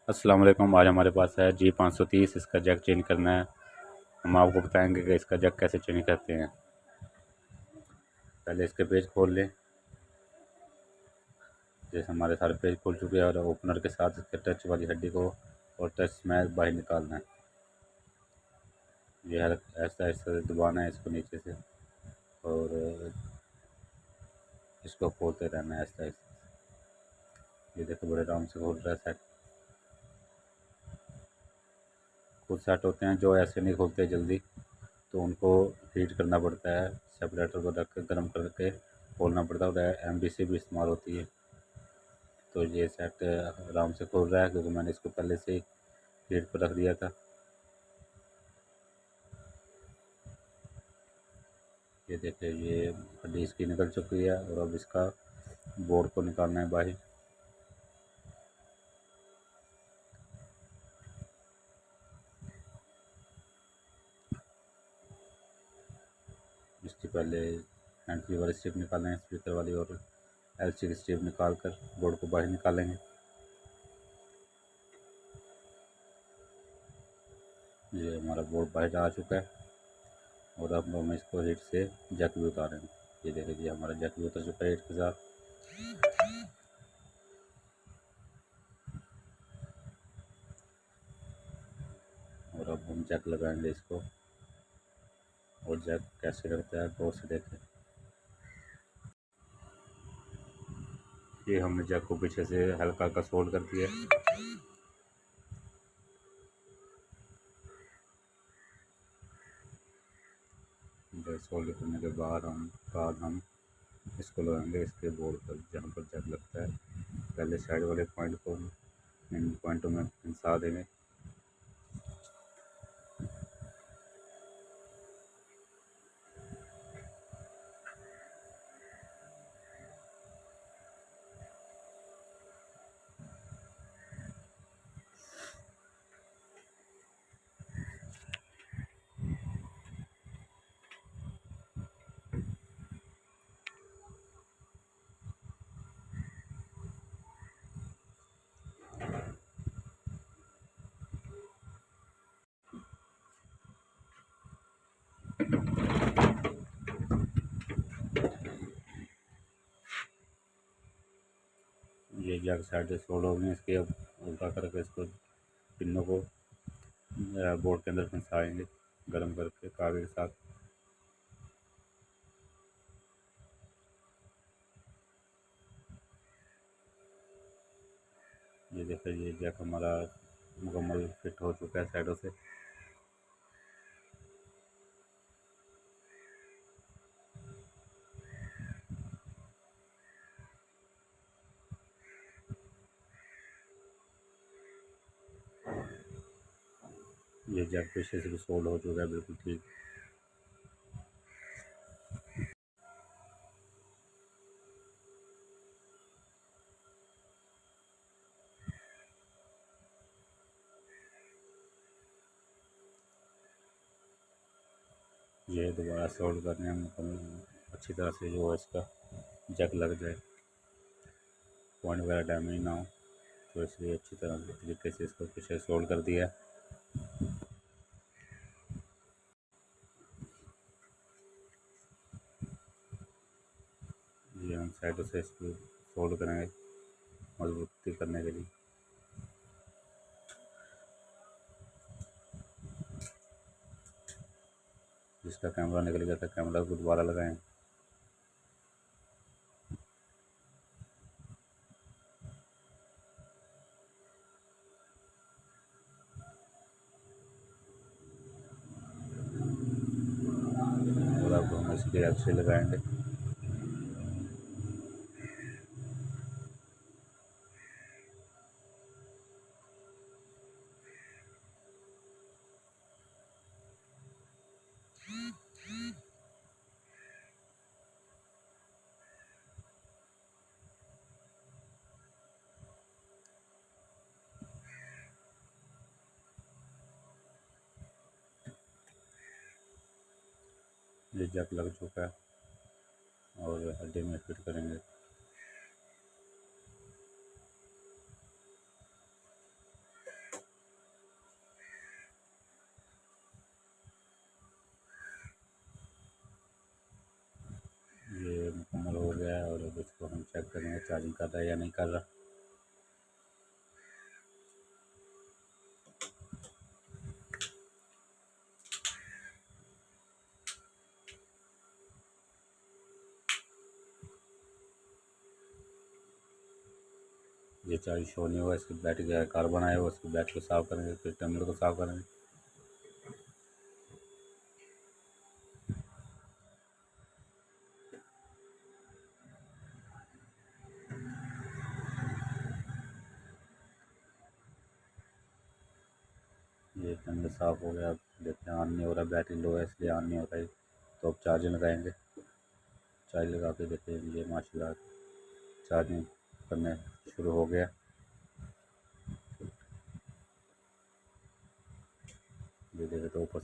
अस्सलाम वालेकुम। आज हमारे पास है G530। इसका जैक चेंज करना है। हम आपको बताएंगे कि इसका जैक कैसे चेंज करते हैं। पहले इसके पेज खोल लें। जैसे हमारे सारे पेज खुल चुके हैं और ओपनर के साथ इसके टच वाली हड्डी को और टच में बाहर निकालना है। ये ऐसा ऐसा दबाना है इसको नीचे से और इसको खोलते रहना है ऐसा ऐसा। ये देखो बड़े आराम से खोल रहा है। सेट खुद सेट होते हैं। जो ऐसे नहीं खोलते जल्दी तो उनको हीट करना पड़ता है। सेपरेटर को रख कर गर्म करके खोलना पड़ता है और MBC भी इस्तेमाल होती है। तो ये सेट आराम से खुल रहा है क्योंकि मैंने इसको पहले से ही हीट पर रख दिया था। ये देखिए ये हड्डी इसकी निकल चुकी है और अब इसका बोर्ड को निकालना है बाहर। इसकी पहले हैंड फ्री वाली स्ट्रिप निकालें स्पीकर वाली और LC की स्ट्रिप निकाल कर बोर्ड को बाहर निकालेंगे। ये हमारा बोर्ड बाहर आ चुका है और अब हम इसको हीट से जैक भी उतारेंगे। ये देखिए जी हमारा जैक भी उतर चुका है हीट के साथ। और अब हम जैक लगाएंगे इसको और जैक कैसे लगता है गौर से देखें। ये हमने जैक को पीछे से हल्का हल्का सोल्ड कर दिया। सोल्ड करने के बाद हम इसको लगाएंगे इसके बोर्ड पर जहाँ पर जैक लगता है। पहले साइड वाले पॉइंट को इन पॉइंटों में फंसा देंगे। ये जैक साइड से सोल्ड हो गए। इसके अब उल्टा करके इसको पिनों को बोर्ड के अंदर फंसाएंगे गर्म करके कागज के साथ। ये देखिए ये जैक हमारा मुकम्मल फिट हो चुका है साइडों से। ये जैक पीछे से भी सोल्ड हो चुका है बिल्कुल ठीक। ये दोबारा सोल्ड करने में मुकम्मल अच्छी तरह से जो है इसका जैक लग जाए, पॉइंट वगैरह डैमेज ना हो। तो इसलिए अच्छी तरह से तरीके से इसको पीछे सोल्ड कर दिया। ये हम साइडों से इसको सोल्ड करेंगे मजबूती करने के लिए। जिसका कैमरा निकल गया था कैमरा को दोबारा लगाएं। और अब हम इसकी एक्सरे लगाएंगे। ये जैक लग चुका है और हड्डी में फिट करेंगे। कर रहा है या नहीं कर रहा। ये चार्ज शो नहीं होगा, इसकी बैटरी जो है कार्बन आया हुआ, उसकी बैटरी को साफ़ करेंगे, फिर टर्मिनल को साफ़ करेंगे। ये टर्मिनल साफ़ हो गया। अब देखते हैं ऑन नहीं हो रहा, बैटरी लो है इसलिए ऑन नहीं हो रहा है। तो अब चार्जर लगाएंगे, चार्ज लगा के देखते हैं। ये माशाल्लाह चार्जिंग करने शुरू हो गया। ये देखे तो ऊपर